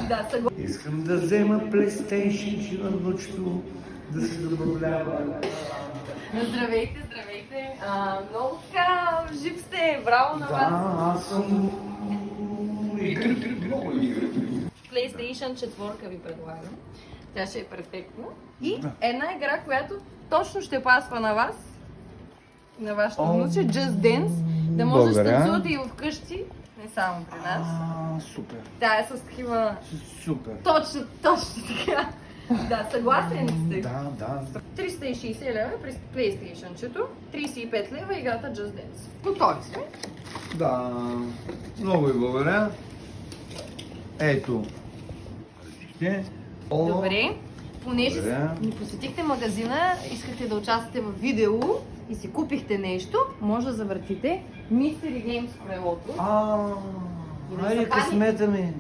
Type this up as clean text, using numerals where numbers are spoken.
Да, съгласен. Искам да взема PlayStation, че на внучето да се забавлява. Здравейте, здравейте. Много така жив сте, браво на вас. Да, аз съм... Много игри. PlayStation 4 ви предлагам. Тя ще е перфектна. И една игра, която точно ще пасва на вас, на вашето внуче, Just Dance, да може да Благодаря. танцувате и вкъщи, не само при нас. Супер. Тя е с такива... Супер. Точно така. Да, съгласен ли сте? Да. 360 лева при PlayStation-чето, 35 лева играта Just Dance. Готови сме. Да. Много ви благодаря. Ето. Различте. Добре. Понеже Добре. ни посетихте магазина, искате да участвате в видео и си купихте нещо, може да завъртите Mystery Games колелото. И да Хайде захванете. късмета ми.